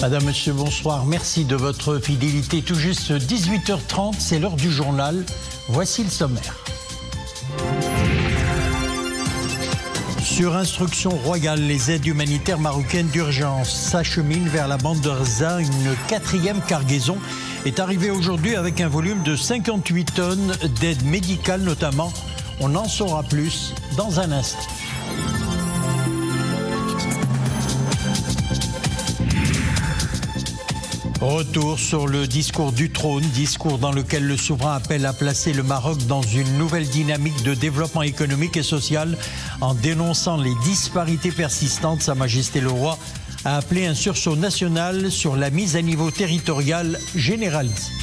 Madame, Monsieur, bonsoir. Merci de votre fidélité. Tout juste 18h30, c'est l'heure du journal. Voici le sommaire. Sur instruction royale, les aides humanitaires marocaines d'urgence s'acheminent vers la bande de Gaza. Une 4e cargaison est arrivée aujourd'hui avec un volume de 58 tonnes d'aide médicale notamment. On en saura plus dans un instant. Retour sur le discours du trône, discours dans lequel le souverain appelle à placer le Maroc dans une nouvelle dynamique de développement économique et social en dénonçant les disparités persistantes. Sa Majesté le Roi a appelé un sursaut national sur la mise à niveau territorial généralisée.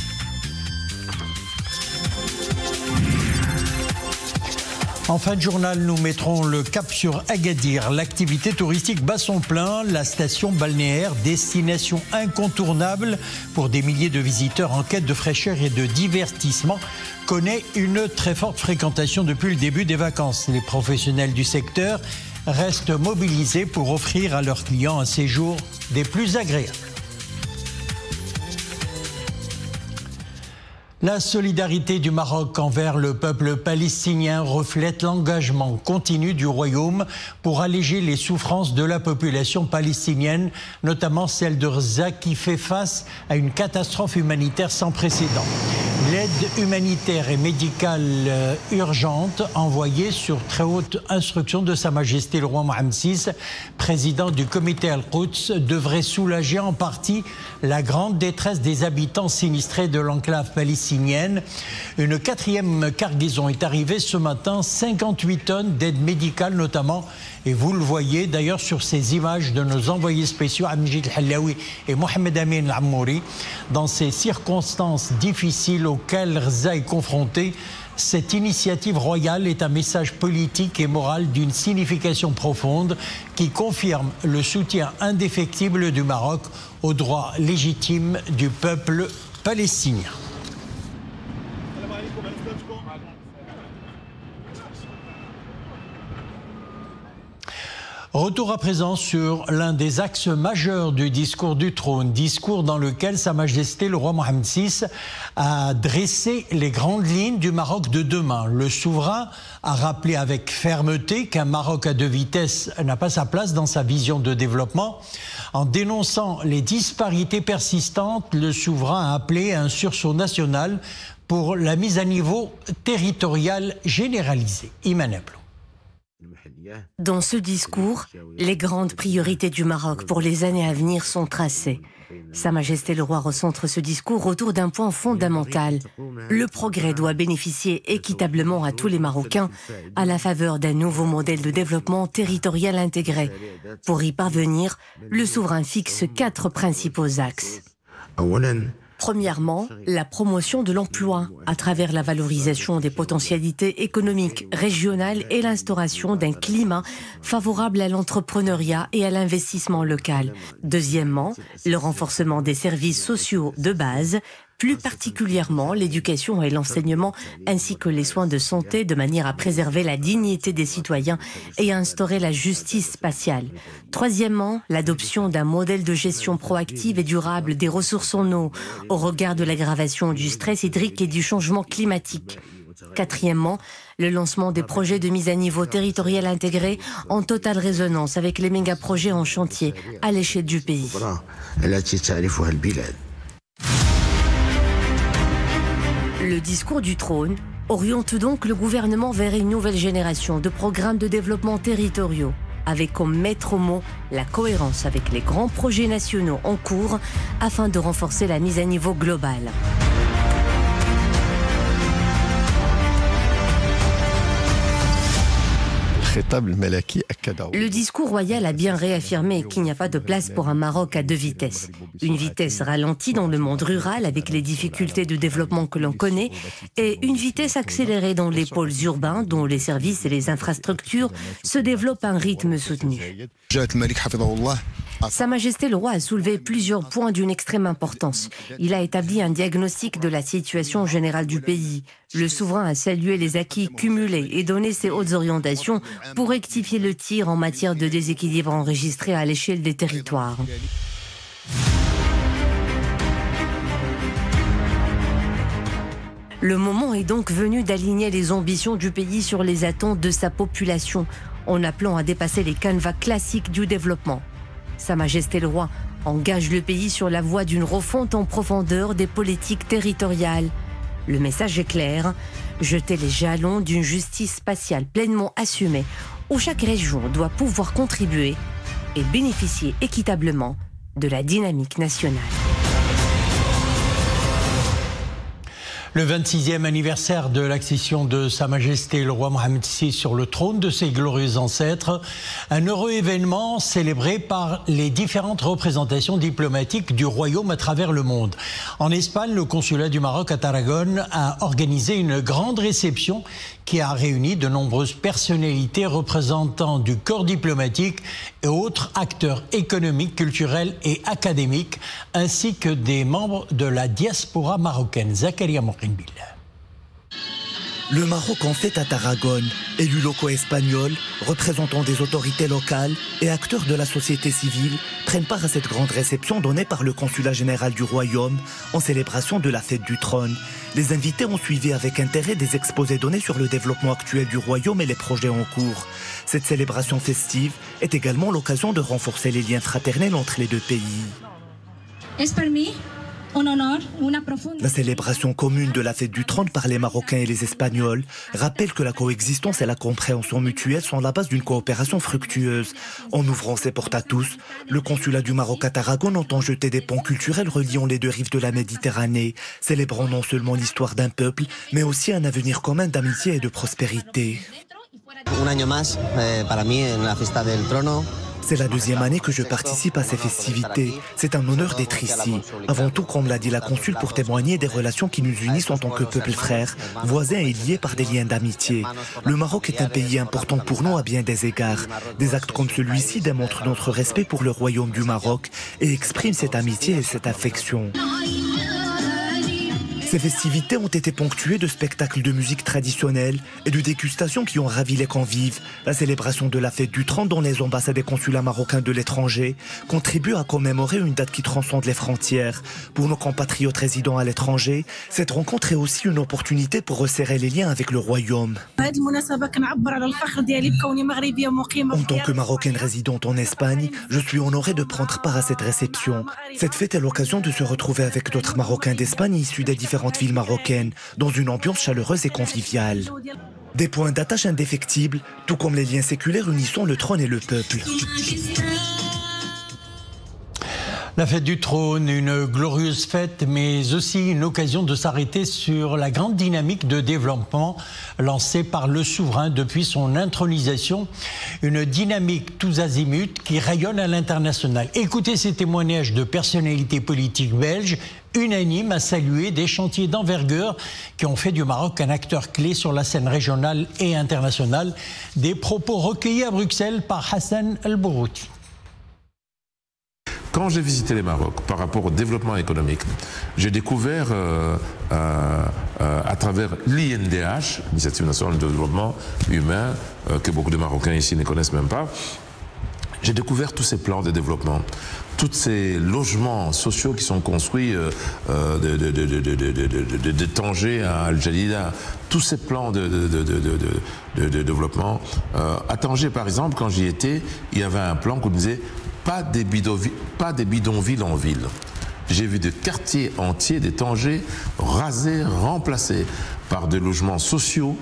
En fin de journal, nous mettrons le cap sur Agadir. L'activité touristique bat son plein. La station balnéaire, destination incontournable pour des milliers de visiteurs en quête de fraîcheur et de divertissement, connaît une très forte fréquentation depuis le début des vacances. Les professionnels du secteur restent mobilisés pour offrir à leurs clients un séjour des plus agréables. La solidarité du Maroc envers le peuple palestinien reflète l'engagement continu du Royaume pour alléger les souffrances de la population palestinienne, notamment celle de Gaza qui fait face à une catastrophe humanitaire sans précédent. L'aide humanitaire et médicale urgente envoyée sur très haute instruction de Sa Majesté le Roi Mohammed VI, président du comité Al-Quds, devrait soulager en partie la grande détresse des habitants sinistrés de l'enclave palestinienne. Une 4e cargaison est arrivée ce matin, 58 tonnes d'aide médicale notamment. Et vous le voyez d'ailleurs sur ces images de nos envoyés spéciaux Amjid Hallaoui et Mohamed Amin Al-Ammouri. Dans ces circonstances difficiles auxquelles Gaza est confrontée, cette initiative royale est un message politique et moral d'une signification profonde qui confirme le soutien indéfectible du Maroc aux droits légitimes du peuple palestinien. Retour à présent sur l'un des axes majeurs du discours du trône, discours dans lequel Sa Majesté le Roi Mohammed VI a dressé les grandes lignes du Maroc de demain. Le souverain a rappelé avec fermeté qu'un Maroc à 2 vitesses n'a pas sa place dans sa vision de développement. En dénonçant les disparités persistantes, le souverain a appelé à un sursaut national pour la mise à niveau territoriale généralisée. Iman Ablou. Dans ce discours, les grandes priorités du Maroc pour les années à venir sont tracées. Sa Majesté le Roi recentre ce discours autour d'un point fondamental. Le progrès doit bénéficier équitablement à tous les Marocains à la faveur d'un nouveau modèle de développement territorial intégré. Pour y parvenir, le souverain fixe 4 principaux axes. Premièrement, la promotion de l'emploi à travers la valorisation des potentialités économiques régionales et l'instauration d'un climat favorable à l'entrepreneuriat et à l'investissement local. Deuxièmement, le renforcement des services sociaux de base, plus particulièrement l'éducation et l'enseignement, ainsi que les soins de santé, de manière à préserver la dignité des citoyens et à instaurer la justice spatiale. Troisièmement, l'adoption d'un modèle de gestion proactive et durable des ressources en eau, au regard de l'aggravation du stress hydrique et du changement climatique. Quatrièmement, le lancement des projets de mise à niveau territorial intégrés en totale résonance avec les méga-projets en chantier à l'échelle du pays. Le discours du trône oriente donc le gouvernement vers une nouvelle génération de programmes de développement territoriaux, avec comme maître mot la cohérence avec les grands projets nationaux en cours afin de renforcer la mise à niveau globale. Le discours royal a bien réaffirmé qu'il n'y a pas de place pour un Maroc à 2 vitesses. Une vitesse ralentie dans le monde rural avec les difficultés de développement que l'on connaît et une vitesse accélérée dans les pôles urbains dont les services et les infrastructures se développent à un rythme soutenu. Sa Majesté le Roi a soulevé plusieurs points d'une extrême importance. Il a établi un diagnostic de la situation générale du pays. Le souverain a salué les acquis cumulés et donné ses hautes orientations pour rectifier le tir en matière de déséquilibre enregistré à l'échelle des territoires. Le moment est donc venu d'aligner les ambitions du pays sur les attentes de sa population, en appelant à dépasser les canevas classiques du développement. Sa Majesté le Roi engage le pays sur la voie d'une refonte en profondeur des politiques territoriales. Le message est clair, jeter les jalons d'une justice spatiale pleinement assumée, où chaque région doit pouvoir contribuer et bénéficier équitablement de la dynamique nationale. Le 26e anniversaire de l'accession de Sa Majesté le roi Mohammed VI sur le trône de ses glorieux ancêtres, un heureux événement célébré par les différentes représentations diplomatiques du royaume à travers le monde. En Espagne, le consulat du Maroc à Tarragone a organisé une grande réception qui a réuni de nombreuses personnalités représentant du corps diplomatique et autres acteurs économiques, culturels et académiques, ainsi que des membres de la diaspora marocaine. Zakaria Morinbil. Le Maroc en fête à Tarragone, élus locaux espagnols, représentants des autorités locales et acteurs de la société civile prennent part à cette grande réception donnée par le consulat général du royaume en célébration de la fête du trône. Les invités ont suivi avec intérêt des exposés donnés sur le développement actuel du royaume et les projets en cours. Cette célébration festive est également l'occasion de renforcer les liens fraternels entre les deux pays. La célébration commune de la fête du trône par les Marocains et les Espagnols rappelle que la coexistence et la compréhension mutuelle sont la base d'une coopération fructueuse. En ouvrant ses portes à tous, le consulat du Maroc à Tarragone entend jeter des ponts culturels reliant les deux rives de la Méditerranée, célébrant non seulement l'histoire d'un peuple, mais aussi un avenir commun d'amitié et de prospérité. C'est la deuxième année que je participe à ces festivités. C'est un honneur d'être ici. Avant tout, comme l'a dit la consul, pour témoigner des relations qui nous unissent en tant que peuple frère, voisins et liés par des liens d'amitié. Le Maroc est un pays important pour nous à bien des égards. Des actes comme celui-ci démontrent notre respect pour le royaume du Maroc et expriment cette amitié et cette affection. Ces festivités ont été ponctuées de spectacles de musique traditionnelle et de dégustations qui ont ravi les convives. La célébration de la fête du trône dans les ambassades et consulats marocains de l'étranger contribue à commémorer une date qui transcende les frontières. Pour nos compatriotes résidant à l'étranger, cette rencontre est aussi une opportunité pour resserrer les liens avec le royaume. En tant que Marocaine résidente en Espagne, je suis honorée de prendre part à cette réception. Cette fête est l'occasion de se retrouver avec d'autres Marocains d'Espagne issus des différentes villes marocaines, dans une ambiance chaleureuse et conviviale. Des points d'attache indéfectibles, tout comme les liens séculaires unissant le trône et le peuple. La fête du trône, une glorieuse fête, mais aussi une occasion de s'arrêter sur la grande dynamique de développement lancée par le souverain depuis son intronisation. Une dynamique tous azimuts qui rayonne à l'international. Écoutez ces témoignages de personnalités politiques belges, unanimes à saluer des chantiers d'envergure qui ont fait du Maroc un acteur clé sur la scène régionale et internationale. Des propos recueillis à Bruxelles par Hassan El-Bourouti. Quand j'ai visité le Maroc par rapport au développement économique, j'ai découvert à travers l'INDH, l'Initiative nationale de développement humain, que beaucoup de Marocains ici ne connaissent même pas, j'ai découvert tous ces plans de développement, tous ces logements sociaux qui sont construits de Tanger à Al-Jalila, tous ces plans de développement. À Tanger, par exemple, quand j'y étais, il y avait un plan qu'on disait pas des bidonvilles en ville. J'ai vu des quartiers entiers de Tanger rasés, remplacés par des logements sociaux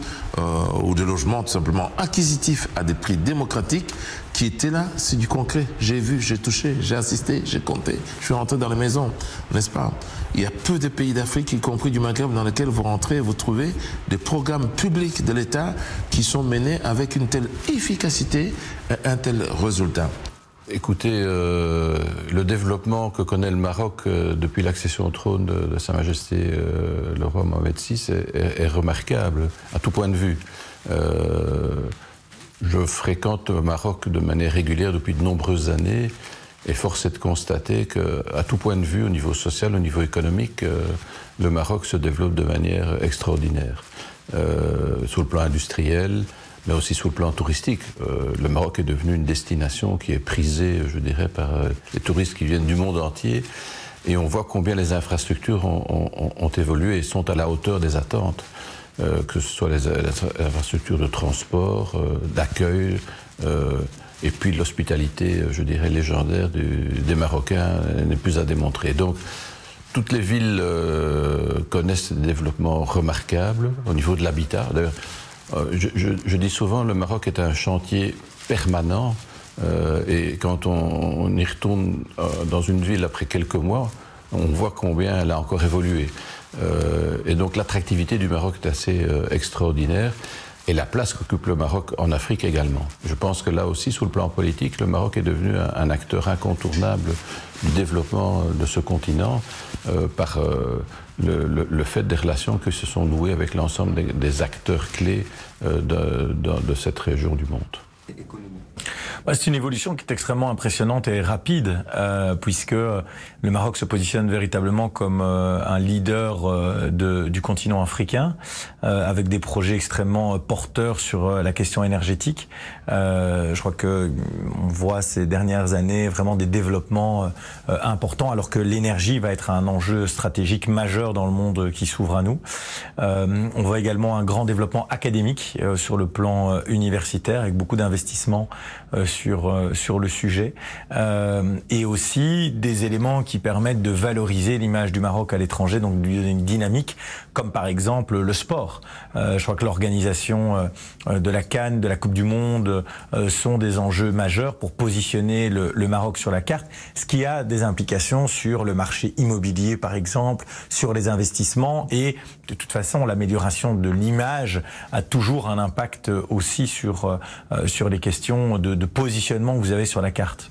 ou des logements tout simplement acquisitifs à des prix démocratiques qui étaient là. C'est du concret. J'ai vu, j'ai touché, j'ai assisté, j'ai compté. Je suis rentré dans les maisons, n'est-ce pas? Il y a peu de pays d'Afrique, y compris du Maghreb, dans lesquels vous rentrez et vous trouvez des programmes publics de l'État qui sont menés avec une telle efficacité et un tel résultat. Écoutez, le développement que connaît le Maroc depuis l'accession au trône de Sa Majesté le roi Mohammed VI est remarquable à tout point de vue. Je fréquente le Maroc de manière régulière depuis de nombreuses années et force est de constater qu'à tout point de vue, au niveau social, au niveau économique, le Maroc se développe de manière extraordinaire. Sur le plan industriel, mais aussi sur le plan touristique. Le Maroc est devenu une destination qui est prisée, je dirais, par les touristes qui viennent du monde entier. Et on voit combien les infrastructures ont évolué et sont à la hauteur des attentes, que ce soit les infrastructures de transport, d'accueil, et puis l'hospitalité, je dirais, légendaire des Marocains n'est plus à démontrer. Donc, toutes les villes connaissent des développements remarquables au niveau de l'habitat. D'ailleurs, je dis souvent, le Maroc est un chantier permanent. Et quand on y retourne dans une ville après quelques mois, on voit combien elle a encore évolué. Et donc l'attractivité du Maroc est assez extraordinaire. Et la place qu'occupe le Maroc en Afrique également. Je pense que là aussi, sur le plan politique, le Maroc est devenu un acteur incontournable du développement de ce continent par le fait des relations qui se sont nouées avec l'ensemble des acteurs clés de cette région du monde. C'est une évolution qui est extrêmement impressionnante et rapide, puisque le Maroc se positionne véritablement comme un leader du continent africain, avec des projets extrêmement porteurs sur la question énergétique. Je crois que on voit ces dernières années vraiment des développements importants, alors que l'énergie va être un enjeu stratégique majeur dans le monde qui s'ouvre à nous. On voit également un grand développement académique sur le plan universitaire, avec beaucoup d'investissements sur le sujet, et aussi des éléments qui permettent de valoriser l'image du Maroc à l'étranger, donc d'une dynamique, comme par exemple le sport. Je crois que l'organisation de la CAN, de la Coupe du Monde, sont des enjeux majeurs pour positionner le Maroc sur la carte, ce qui a des implications sur le marché immobilier par exemple, sur les investissements, et de toute façon l'amélioration de l'image a toujours un impact aussi sur les questions de positionnement que vous avez sur la carte.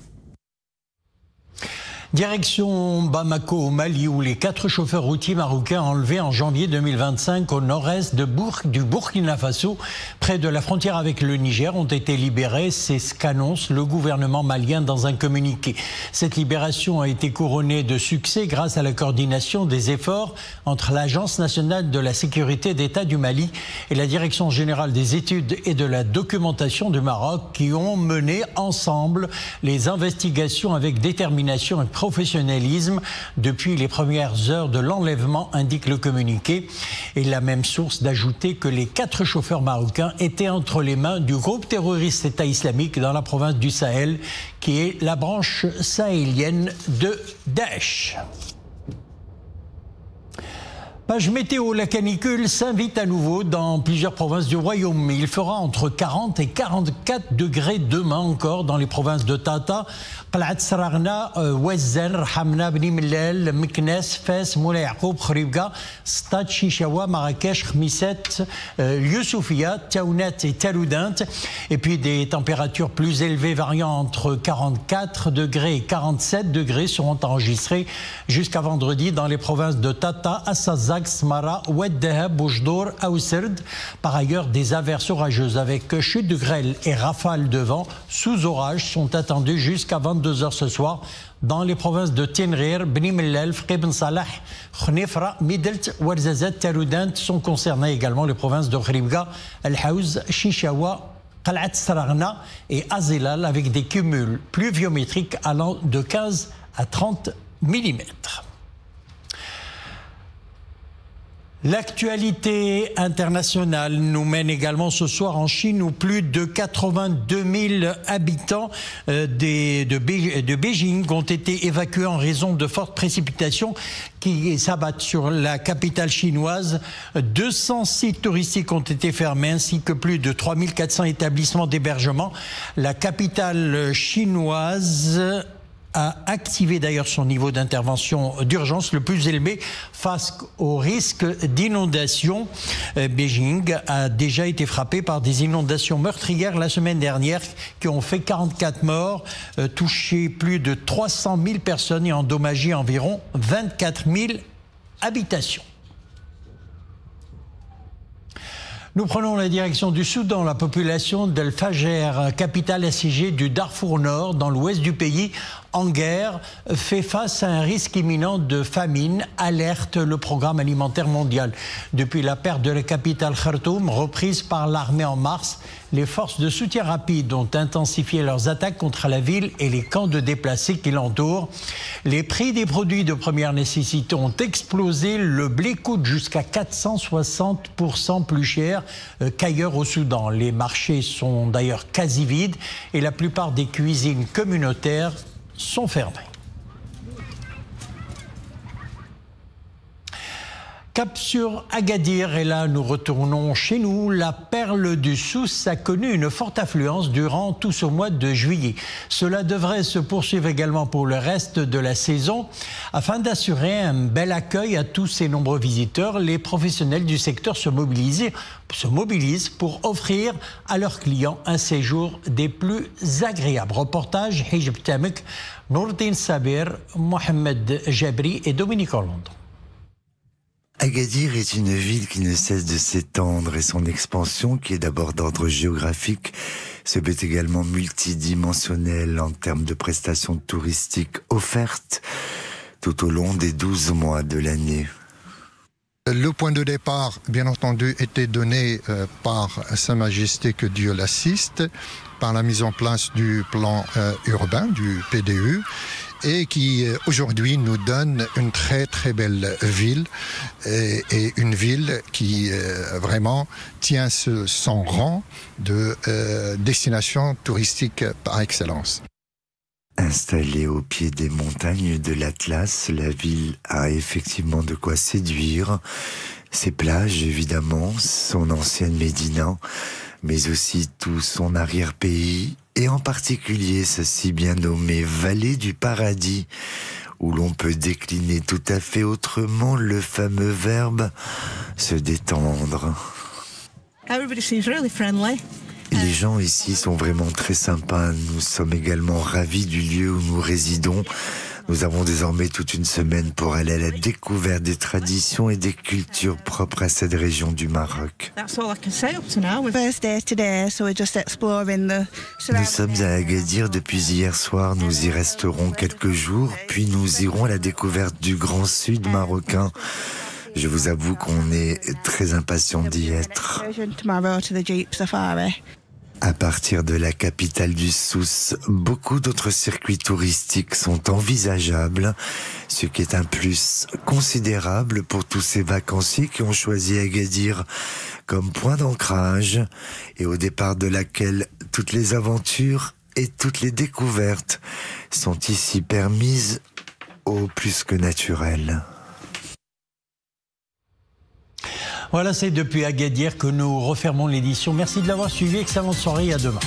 Direction Bamako au Mali, où les 4 chauffeurs routiers marocains enlevés en janvier 2025 au nord-est du Burkina Faso, près de la frontière avec le Niger, ont été libérés. C'est ce qu'annonce le gouvernement malien dans un communiqué. Cette libération a été couronnée de succès grâce à la coordination des efforts entre l'Agence nationale de la sécurité d'État du Mali et la Direction générale des études et de la documentation du Maroc, qui ont mené ensemble les investigations avec détermination et professionnalisme depuis les premières heures de l'enlèvement, indique le communiqué. Et la même source d'ajouter que les 4 chauffeurs marocains étaient entre les mains du groupe terroriste État islamique dans la province du Sahel, qui est la branche sahélienne de Daesh. Page météo, la canicule s'invite à nouveau dans plusieurs provinces du royaume. Il fera entre 40 et 44 degrés demain encore dans les provinces de Tata, قلعة سراغنا, وزن, رحمنا, بني ملال, مكناس, فاس, مولاي يعقوب, خريبكا, ستاد, شيشاوا, Marrakech, Khmisset, Youssoufia, Taounat et Taloudint. Et puis des températures plus élevées variant entre 44 degrés et 47 degrés seront enregistrées jusqu'à vendredi dans les provinces de Tata, Assazak, Smara, Oued Dahab, Boujdour, Aousserd. Par ailleurs, des averses orageuses avec chute de grêle et rafales de vent sous orage sont attendues jusqu'à 22h ce soir dans les provinces de Tinrir, Bni Mellal, Fqi Ben Salah, Khnifra, Midelt, Ouarzazat, Taloudant. Sont concernées également les provinces de Khribga, El Haouz, Chichawa, Qal'at Saraghna et Azilal, avec des cumuls pluviométriques allant de 15 à 30 mm. L'actualité internationale nous mène également ce soir en Chine, où plus de 82 000 habitants de Beijing ont été évacués en raison de fortes précipitations qui s'abattent sur la capitale chinoise. 200 sites touristiques ont été fermés, ainsi que plus de 3 400 établissements d'hébergement. La capitale chinoise a activé d'ailleurs son niveau d'intervention d'urgence le plus élevé face au risque d'inondation. Beijing a déjà été frappé par des inondations meurtrières la semaine dernière qui ont fait 44 morts, touché plus de 300 000 personnes et endommagé environ 24 000 habitations. Nous prenons la direction du Soudan. La population d'El Fajer, capitale assiégée du Darfour Nord, dans l'ouest du pays, en guerre, fait face à un risque imminent de famine, alerte le Programme alimentaire mondial. Depuis la perte de la capitale Khartoum, reprise par l'armée en mars, les forces de soutien rapide ont intensifié leurs attaques contre la ville et les camps de déplacés qui l'entourent. Les prix des produits de première nécessité ont explosé. Le blé coûte jusqu'à 460% plus cher qu'ailleurs au Soudan. Les marchés sont d'ailleurs quasi vides et la plupart des cuisines communautaires sont fermées. Cap sur Agadir, et là nous retournons chez nous. La perle du Souss a connu une forte affluence durant tout ce mois de juillet. Cela devrait se poursuivre également pour le reste de la saison. Afin d'assurer un bel accueil à tous ces nombreux visiteurs, les professionnels du secteur se mobilisent pour offrir à leurs clients un séjour des plus agréables. Reportage Hijb Tamek, Nourdine Sabir, Mohamed Jabri et Dominique Orlando. Agadir est une ville qui ne cesse de s'étendre et son expansion, qui est d'abord d'ordre géographique, se veut également multidimensionnelle en termes de prestations touristiques offertes tout au long des 12 mois de l'année. Le point de départ, bien entendu, était donné par Sa Majesté, que Dieu l'assiste, par la mise en place du plan urbain, du PDU, et qui aujourd'hui nous donne une très très belle ville et une ville qui vraiment tient son rang de destination touristique par excellence. Installée au pied des montagnes de l'Atlas, la ville a effectivement de quoi séduire. Ses plages, évidemment, son ancienne Médina, mais aussi tout son arrière-pays, et en particulier sa si bien nommée Vallée du Paradis, où l'on peut décliner tout à fait autrement le fameux verbe se détendre. Everybody seems really friendly. Les gens ici sont vraiment très sympas. Nous sommes également ravis du lieu où nous résidons. Nous avons désormais toute une semaine pour aller à la découverte des traditions et des cultures propres à cette région du Maroc. Nous sommes à Agadir depuis hier soir. Nous y resterons quelques jours, puis nous irons à la découverte du Grand Sud marocain. Je vous avoue qu'on est très impatients d'y être. À partir de la capitale du Souss, beaucoup d'autres circuits touristiques sont envisageables, ce qui est un plus considérable pour tous ces vacanciers qui ont choisi Agadir comme point d'ancrage et au départ de laquelle toutes les aventures et toutes les découvertes sont ici permises au plus que naturel. Voilà, c'est depuis Agadir que nous refermons l'édition. Merci de l'avoir suivi. Excellente soirée et à demain.